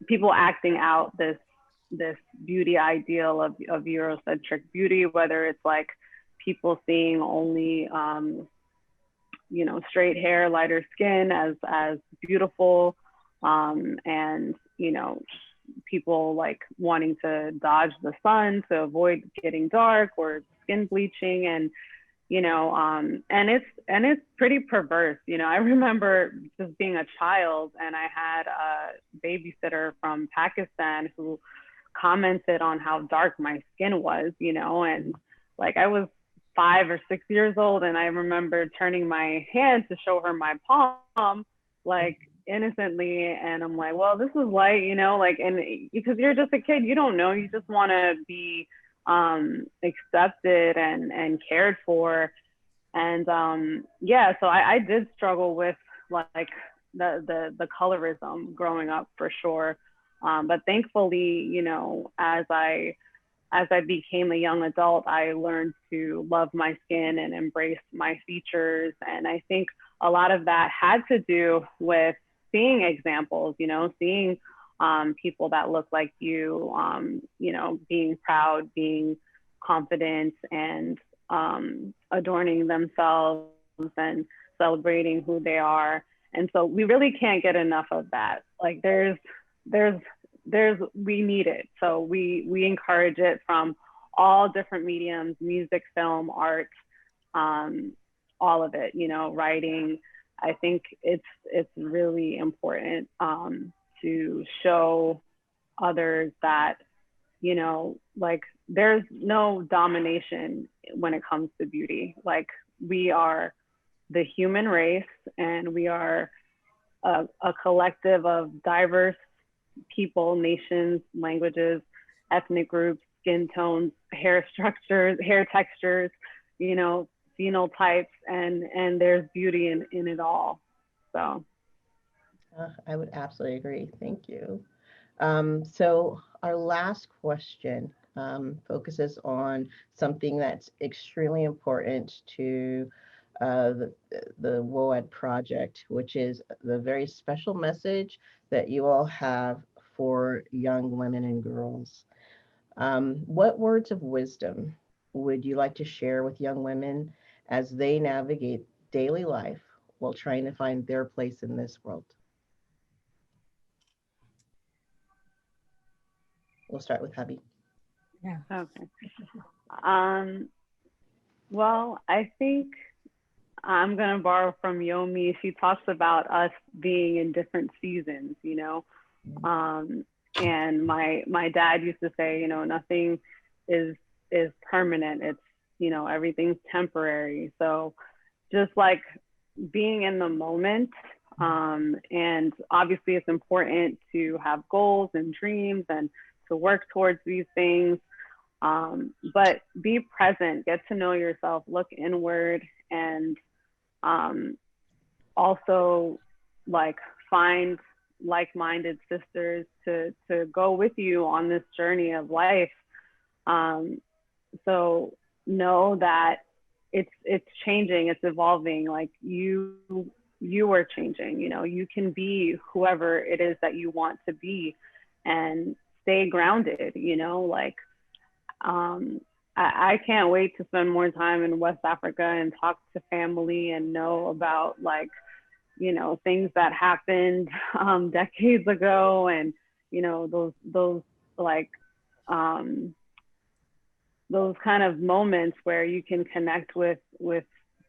people acting out this beauty ideal of Eurocentric beauty, whether it's like people seeing only you know, straight hair, lighter skin as beautiful, and you know, people like wanting to dodge the sun to avoid getting dark, or skin bleaching, and you know, and it's pretty perverse. You know, I remember just being a child, and I had a babysitter from Pakistan who commented on how dark my skin was, you know, and like I was 5 or 6 years old, and I remember turning my hand to show her my palm, like innocently, and I'm like, well, this is light, you know, like, and because you're just a kid, you don't know, you just want to be accepted and cared for. And yeah, so I did struggle with like the colorism growing up, for sure, but thankfully, you know, as I became a young adult, I learned to love my skin and embrace my features. And I think a lot of that had to do with seeing examples, you know, seeing people that look like you know, being proud, being confident, and adorning themselves and celebrating who they are. And so we really can't get enough of that. Like we need it. So we encourage it from all different mediums: music, film, art, all of it, you know, writing. I think it's really important to show others that, you know, like there's no domination when it comes to beauty. Like we are the human race, and we are a collective of diverse people, nations, languages, ethnic groups, skin tones, hair structures, hair textures, you know, phenotypes, and there's beauty in it all. So I would absolutely agree. Thank you. So our last question focuses on something that's extremely important to the WOAD project, which is the very special message that you all have for young women and girls. What words of wisdom would you like to share with young women as they navigate daily life while trying to find their place in this world? We'll start with Haby. Yeah. okay. Well, I think I'm gonna borrow from Yomi. She talks about us being in different seasons, you know. And my dad used to say, you know, nothing is permanent. It's, you know, everything's temporary. So just like being in the moment, and obviously it's important to have goals and dreams and to work towards these things. But be present, get to know yourself, look inward, and also like find like-minded sisters to go with you on this journey of life. So know that it's changing, it's evolving. Like you are changing, you know, you can be whoever it is that you want to be, and stay grounded, you know, like I can't wait to spend more time in West Africa and talk to family and know about, like, you know, things that happened decades ago, and, you know, those like those kind of moments where you can connect with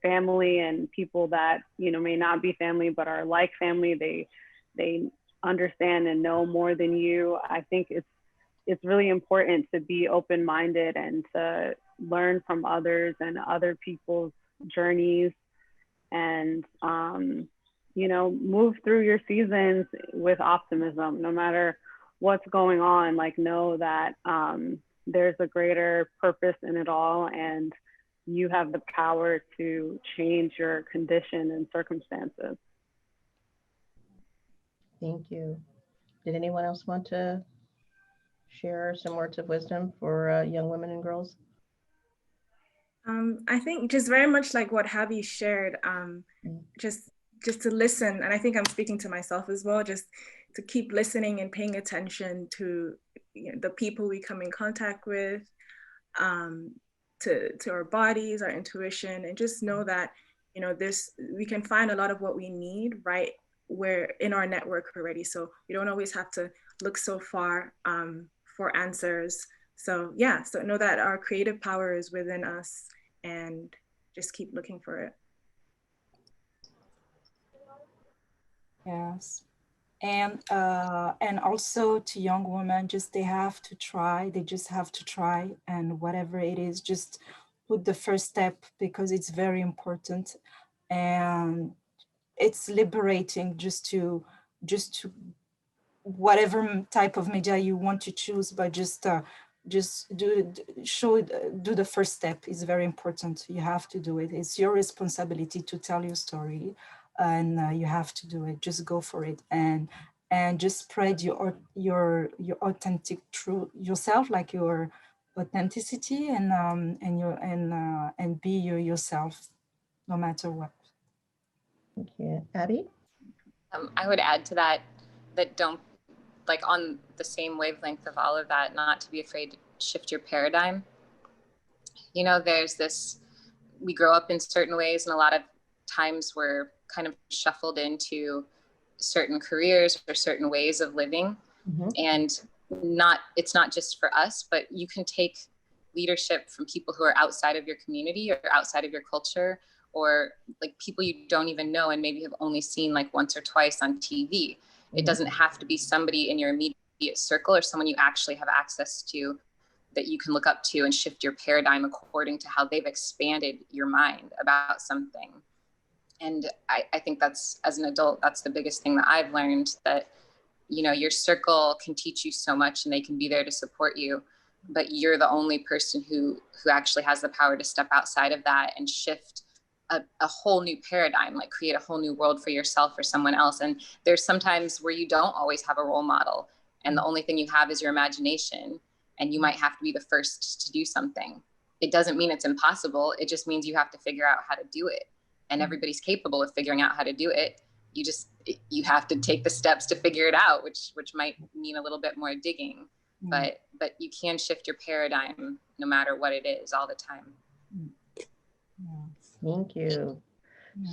family and people that, you know, may not be family but are like family. They understand and know more than you. I think it's really important to be open-minded and to learn from others and other people's journeys, and you know, move through your seasons with optimism, no matter what's going on. Like, know that there's a greater purpose in it all, and you have the power to change your condition and circumstances. Thank you. Did anyone else want to share some words of wisdom for young women and girls? I think just very much like what Haby shared, just to listen. And I think I'm speaking to myself as well, just to keep listening and paying attention to, you know, the people we come in contact with, to our bodies, our intuition, and just know that, you know, we can find a lot of what we need right where in our network already. So we don't always have to look so far for answers. So yeah, so know that our creative power is within us, and just keep looking for it. Yes. And also to young women, just they have to try. They just have to try, and whatever it is, just put the first step, because it's very important, and it's liberating just to whatever type of media you want to choose, but just do the first step is very important. You have to do it. It's your responsibility to tell your story, and you have to do it. Just go for it, and just spread your authentic truth yourself, like your authenticity, and be yourself, no matter what. Thank you. Haby? I would add to that don't, like, on the same wavelength of all of that, not to be afraid to shift your paradigm. You know, there's this, we grow up in certain ways, and a lot of times we're kind of shuffled into certain careers or certain ways of living. Mm-hmm. And it's not just for us, but you can take leadership from people who are outside of your community or outside of your culture, or like people you don't even know and maybe have only seen like once or twice on TV. It doesn't have to be somebody in your immediate circle or someone you actually have access to that you can look up to and shift your paradigm according to how they've expanded your mind about something. And I think that's, as an adult, that's the biggest thing that I've learned, that you know, your circle can teach you so much and they can be there to support you, but you're the only person who actually has the power to step outside of that and shift a whole new paradigm, like create a whole new world for yourself or someone else. And there's sometimes where you don't always have a role model, and the only thing you have is your imagination, and you might have to be the first to do something. It doesn't mean it's impossible. It just means you have to figure out how to do it. And everybody's capable of figuring out how to do it. You have to take the steps to figure it out, which might mean a little bit more digging, but you can shift your paradigm no matter what it is all the time. Thank you.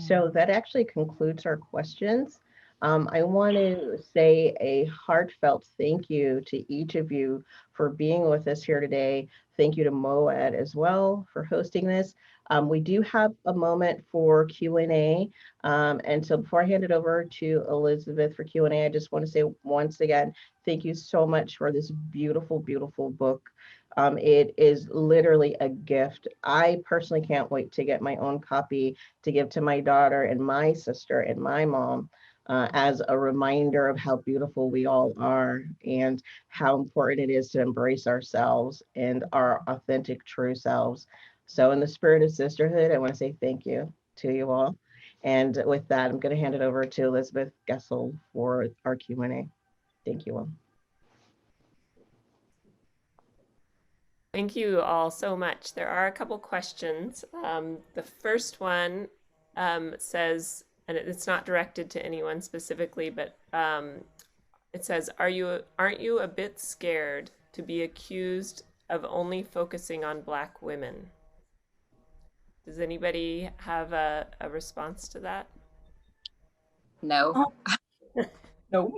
So that actually concludes our questions. I want to say a heartfelt thank you to each of you for being with us here today. Thank you to Moed as well for hosting this. We do have a moment for Q&A. And so before I hand it over to Elizabeth for Q&A, I just want to say once again, thank you so much for this beautiful, beautiful book. It is literally a gift. I personally can't wait to get my own copy to give to my daughter and my sister and my mom as a reminder of how beautiful we all are and how important it is to embrace ourselves and our authentic, true selves. So in the spirit of sisterhood, I want to say thank you to you all. And with that, I'm going to hand it over to Elizabeth Gessel for our Q&A. Thank you all. Thank you all so much. There are a couple questions. The first one says, and it's not directed to anyone specifically, but it says, aren't you a bit scared to be accused of only focusing on Black women? Does anybody have a response to that? No. No.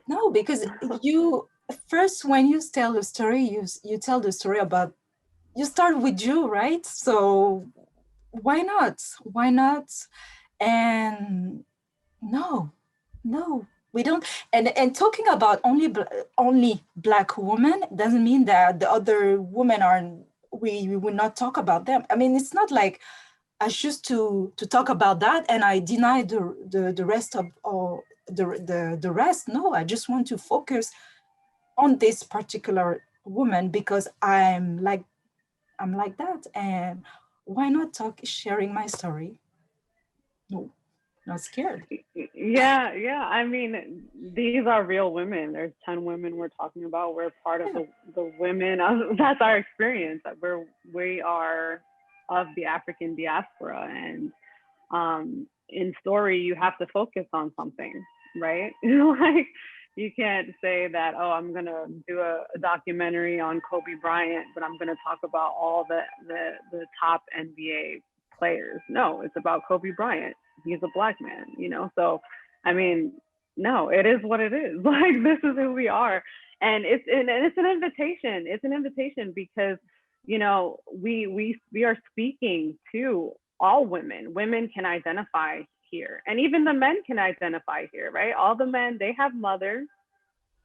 No, because you first, when you tell the story, you tell the story about, you start with you, right? So why not? Why not? And no, we don't. And talking about only Black women doesn't mean that the other women we will not talk about them. I mean, it's not like I choose to talk about that and I deny the rest of the rest. No, I just want to focus on this particular woman because I'm like that. And why not sharing my story? No, not scared. Yeah. I mean, these are real women. There's 10 women we're talking about. We're part of the women. That's our experience. We are of the African diaspora, and in story you have to focus on something, right? Like you can't say that, oh, I'm gonna do a documentary on Kobe Bryant, but I'm gonna talk about all the top NBA players. No, it's about Kobe Bryant. He's a Black man, you know? So I mean, no, it is what it is. Like, this is who we are. And it's an invitation. It's an invitation because, you know, we are speaking to all women. Women can identify here, and even the men can identify here, right? All the men, they have mothers,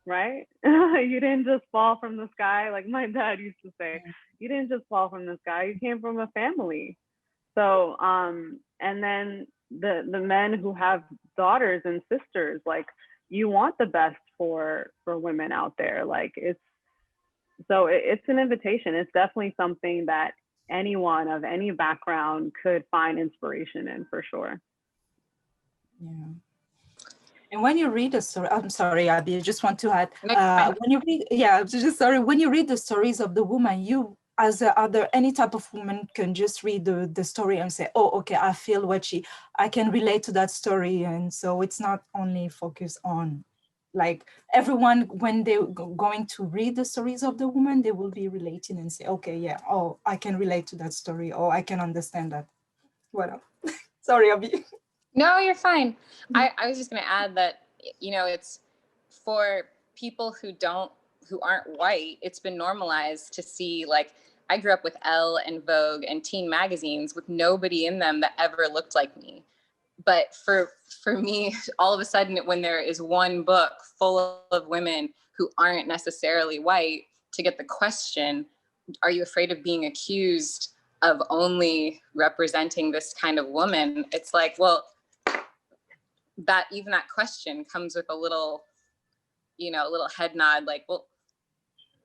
right? You didn't just fall from the sky, like my dad used to say. You didn't just fall from the sky. You came from a family. So, and then the men who have daughters and sisters, like, you want the best for women out there. Like, it's an invitation. It's definitely something that anyone of any background could find inspiration in, for sure. Yeah. And when you read a story, I'm sorry, Abby, I just want to add, when you read, when you read the stories of the woman, you, as any type of woman, can just read the story and say, oh, okay, I feel I can relate to that story. And so it's not only focused on, like, everyone, when they're going to read the stories of the woman, they will be relating and say, okay, yeah, oh, I can relate to that story. Oh, I can understand that. What? Sorry, Abby. No, you're fine. I was just going to add that, you know, it's for people who aren't white, it's been normalized to see, like, I grew up with Elle and Vogue and teen magazines with nobody in them that ever looked like me. But for me, all of a sudden, when there is one book full of women who aren't necessarily white, to get the question, are you afraid of being accused of only representing this kind of woman? It's like, well, that even that question comes with a little, you know, a little head nod, like, well,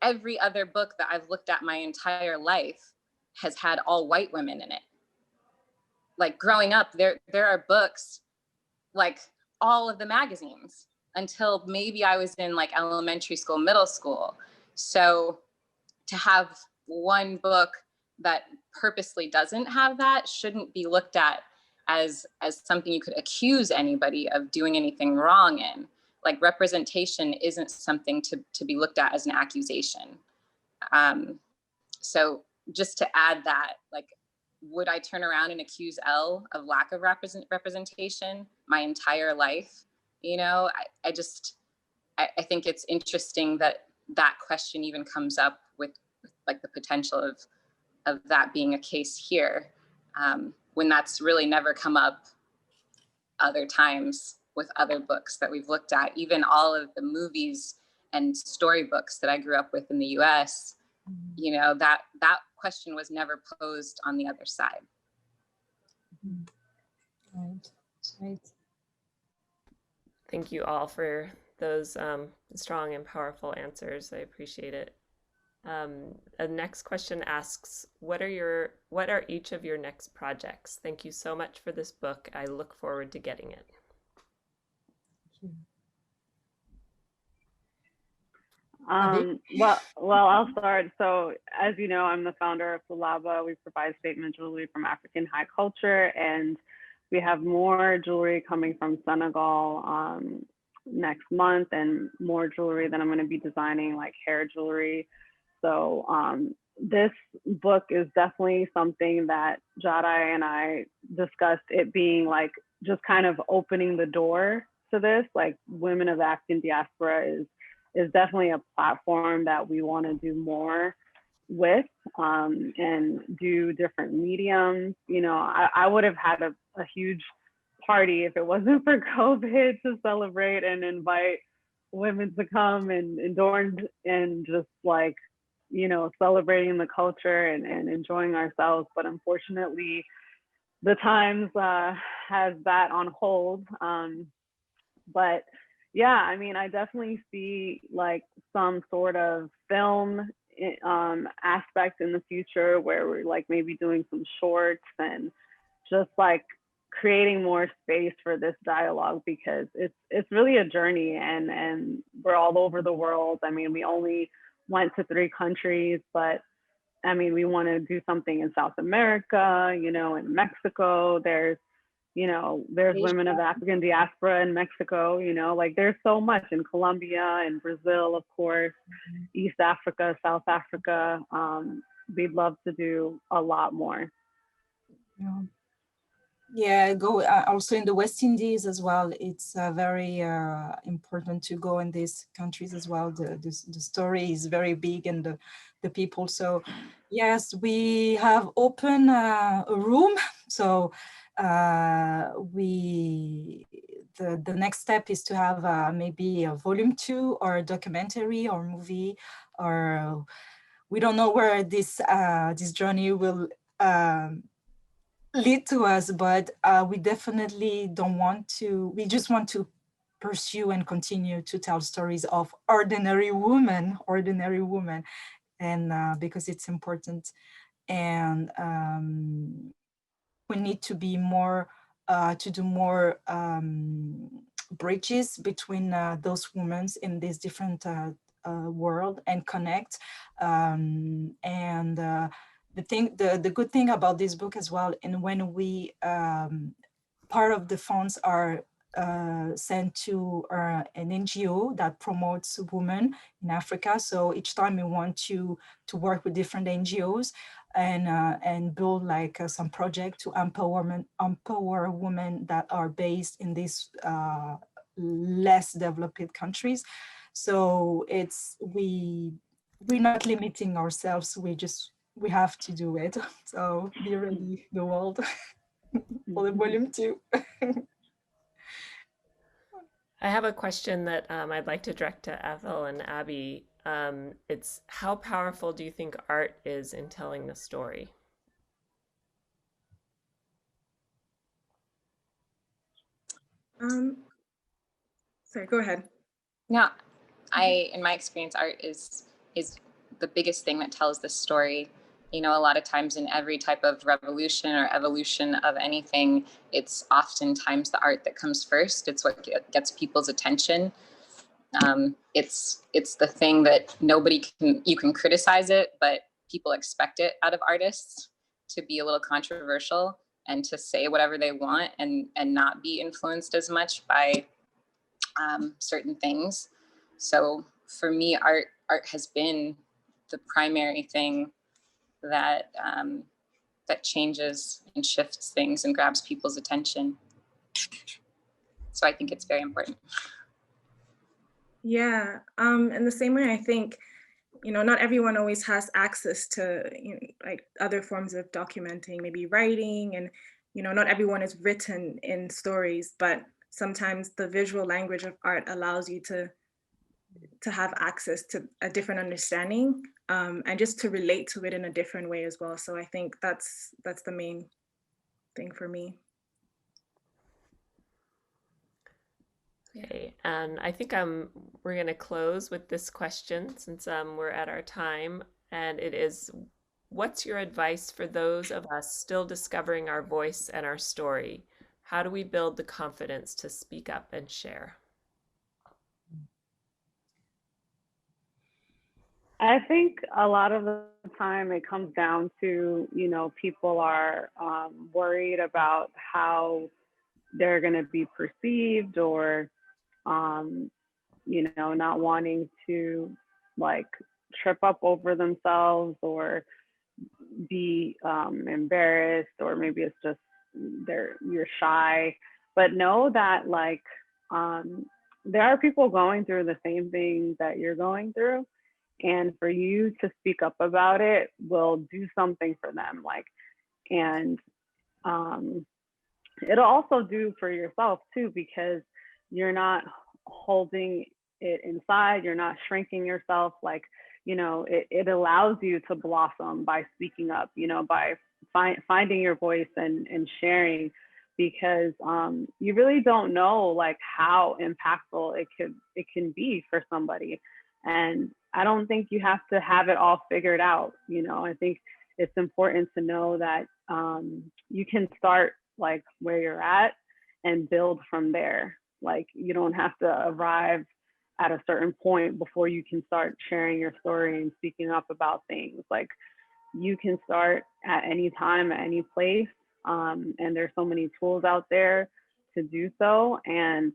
every other book that I've looked at my entire life has had all white women in it. Like growing up, there are books, like all of the magazines, until maybe I was in like elementary school, middle school. So to have one book that purposely doesn't have that shouldn't be looked at as something you could accuse anybody of doing anything wrong in. Like representation isn't something to be looked at as an accusation. So just to add that, like, would I turn around and accuse Elle of lack of representation my entire life? You know, I think it's interesting that that question even comes up with like the potential of that being a case here, when that's really never come up other times with other books that we've looked at. Even all of the movies and storybooks that I grew up with in the US, you know, that question was never posed on the other side. Right. Thank you all for those strong and powerful answers. I appreciate it. The next question asks, what are each of your next projects? Thank you so much for this book. I look forward to getting it. Well, I'll start. So as you know, I'm the founder of Sulaba. We provide statement jewelry from African high culture, and we have more jewelry coming from Senegal next month, and more jewelry that I'm going to be designing, like hair jewelry. So this book is definitely something that Diaraye and I discussed, it being like just kind of opening the door to this. Like Women of African Diaspora is definitely a platform that we want to do more with, and do different mediums. You know, I would have had a huge party if it wasn't for COVID to celebrate and invite women to come and adorn and just like, you know, celebrating the culture and enjoying ourselves. But unfortunately, the times has that on hold. But yeah, I mean, I definitely see like some sort of film aspect in the future where we're like maybe doing some shorts and just like creating more space for this dialogue, because it's really a journey, and we're all over the world. I mean, we only went to 3 countries, but I mean, we want to do something in South America, you know, in Mexico. There's women of African diaspora in Mexico, you know, like there's so much in Colombia and Brazil, of course, East Africa, South Africa. We'd love to do a lot more. Yeah, go also in the West Indies as well. It's very important to go in these countries as well. The story is very big, and the people. So yes, we have opened a room. So the next step is to have maybe a volume 2 or a documentary or movie, or we don't know where this journey will lead to us, but we definitely don't want to. We just want to pursue and continue to tell stories of ordinary women, and because it's important, and we need to be more to do more bridges between those women in this different world and connect, and the good thing about this book as well, and when we part of the funds are sent to an NGO that promotes women in Africa. So each time we want to work with different NGOs and build like some project to empower women that are based in these less developed countries. So we're not limiting ourselves. We have to do it. So be ready, the world, for the volume 2. I have a question that I'd like to direct to Ethel and Abby. It's, how powerful do you think art is in telling the story? Um, sorry, go ahead. No, in my experience, art is the biggest thing that tells the story. You know, a lot of times in every type of revolution or evolution of anything, it's oftentimes the art that comes first. It's what gets people's attention. It's the thing that you can criticize it, but people expect it out of artists to be a little controversial and to say whatever they want and not be influenced as much by certain things. So for me, art has been the primary thing that that changes and shifts things and grabs people's attention. So I think it's very important. Yeah, in the same way, I think, not everyone always has access to, like other forms of documenting, maybe writing, and, not everyone is written in stories, but sometimes the visual language of art allows you to have access to a different understanding, and just to relate to it in a different way as well. So I think that's the main thing for me. Okay, and I think we're going to close with this question since we're at our time, and it is, what's your advice for those of us still discovering our voice and our story? How do we build the confidence to speak up and share? I think a lot of the time it comes down to, people are worried about how they're going to be perceived, or, not wanting to like trip up over themselves or be embarrassed, or maybe it's just you're shy. But know that there are people going through the same thing that you're going through, and for you to speak up about it will do something for them. And it'll also do for yourself too, because you're not holding it inside, you're not shrinking yourself. It allows you to blossom by speaking up, by finding your voice and sharing, because you really don't know how impactful it can be for somebody. And I don't think you have to have it all figured out. I think it's important to know that you can start where you're at and build from there. You don't have to arrive at a certain point before you can start sharing your story and speaking up about things. You can start at any time, at any place, and there's so many tools out there to do so. And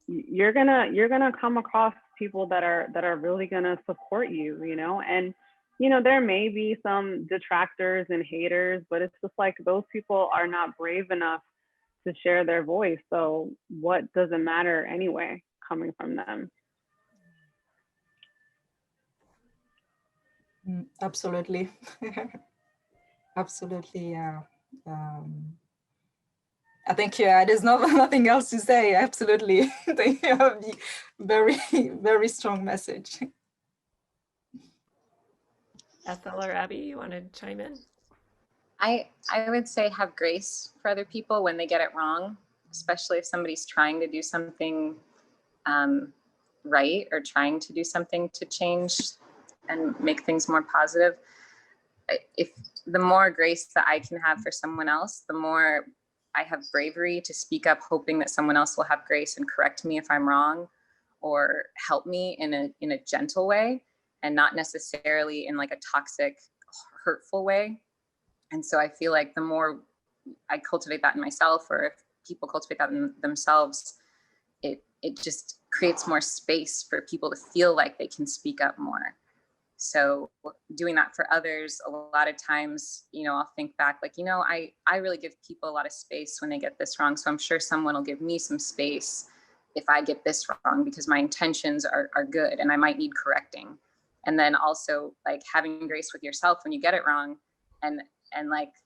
you're gonna come across people that are really gonna support you, and there may be some detractors and haters, but it's just those people are not brave enough to share their voice. So what does it matter anyway coming from them? Absolutely. Absolutely. Yeah. I think, there's nothing else to say. Absolutely. Thank you. Very, very strong message. Ethel or Abby, you want to chime in? I would say have grace for other people when they get it wrong, especially if somebody's trying to do something right, or trying to do something to change and make things more positive. If the more grace that I can have for someone else, the more I have bravery to speak up, hoping that someone else will have grace and correct me if I'm wrong, or help me in a gentle way, and not necessarily in a toxic, hurtful way. And so I feel like the more I cultivate that in myself, or if people cultivate that in themselves, it just creates more space for people to feel like they can speak up more. So doing that for others, a lot of times, I'll think back I really give people a lot of space when they get this wrong. So I'm sure someone will give me some space if I get this wrong, because my intentions are good and I might need correcting. And then also having grace with yourself when you get it wrong, and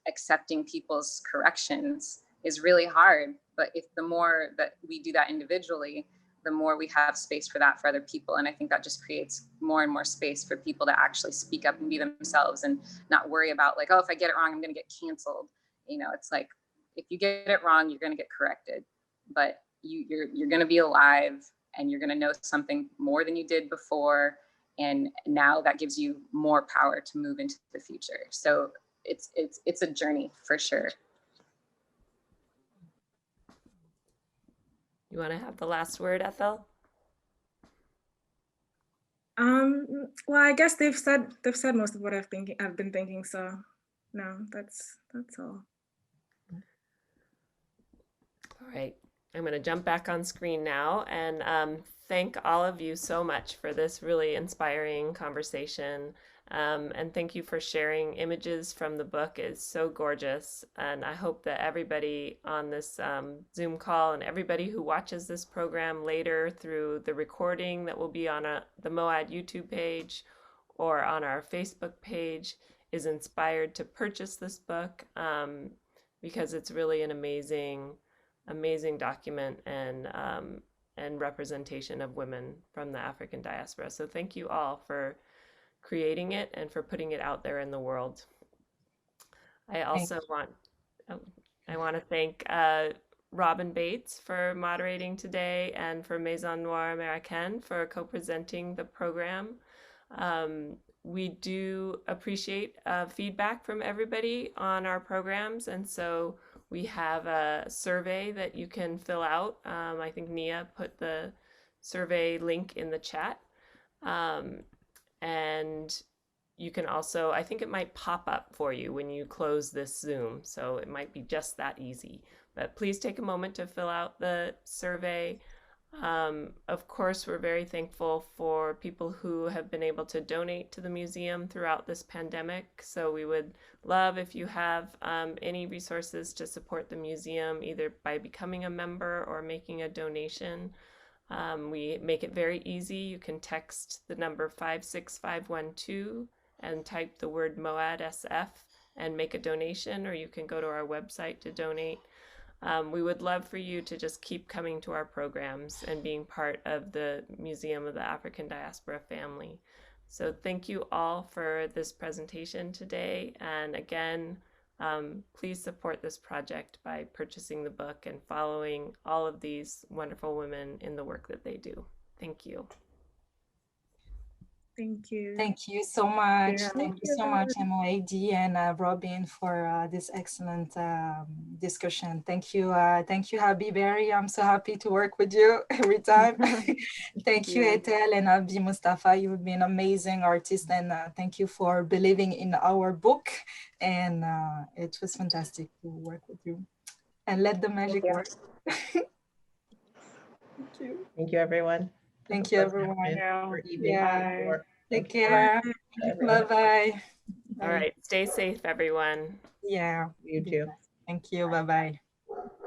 accepting people's corrections is really hard. But if the more that we do that individually, the more we have space for that for other people. And I think that just creates more and more space for people to actually speak up and be themselves, and not worry about if I get it wrong, I'm going to get canceled. It's if you get it wrong, you're going to get corrected. But you're going to be alive, and you're going to know something more than you did before. And now that gives you more power to move into the future. So it's a journey for sure. You want to have the last word, Ethel? Well, I guess they've said most of what I've been thinking. So no, that's all. All right, I'm going to jump back on screen now and thank all of you so much for this really inspiring conversation. And thank you for sharing images from the book. It's so gorgeous. And I hope that everybody on this Zoom call and everybody who watches this program later through the recording that will be on the MOAD YouTube page or on our Facebook page is inspired to purchase this book because it's really an amazing document and representation of women from the African diaspora. So thank you all for creating it and for putting it out there in the world. I also want to thank Robin Bates for moderating today and for Maison Noire Américaine for co-presenting the program. We do appreciate feedback from everybody on our programs, and so we have a survey that you can fill out. I think Nia put the survey link in the chat. And you can also, I think it might pop up for you when you close this Zoom. So it might be just that easy. But please take a moment to fill out the survey. Of course, we're very thankful for people who have been able to donate to the museum throughout this pandemic. So we would love if you have any resources to support the museum, either by becoming a member or making a donation. We make it very easy. You can text the number 56512 and type the word MOAD SF and make a donation, or you can go to our website to donate. We would love for you to just keep coming to our programs and being part of the Museum of the African Diaspora family. So thank you all for this presentation today. And again, please support this project by purchasing the book and following all of these wonderful women in the work that they do. Thank you. Thank you. Thank you so much. Yeah. Thank you so much, MOAD and Robin, for this excellent discussion. Thank you, Haby Berry. I'm so happy to work with you every time. Thank you, Ethel and Haby, Mustapha. You've been amazing artists, and thank you for believing in our book. And it was fantastic to work with you. And let the magic work. Thank you. Thank you, everyone. Thank you, everyone. Yeah. Take care. Bye-bye. All right. Stay safe, everyone. Yeah. You too. Thank you. Bye-bye.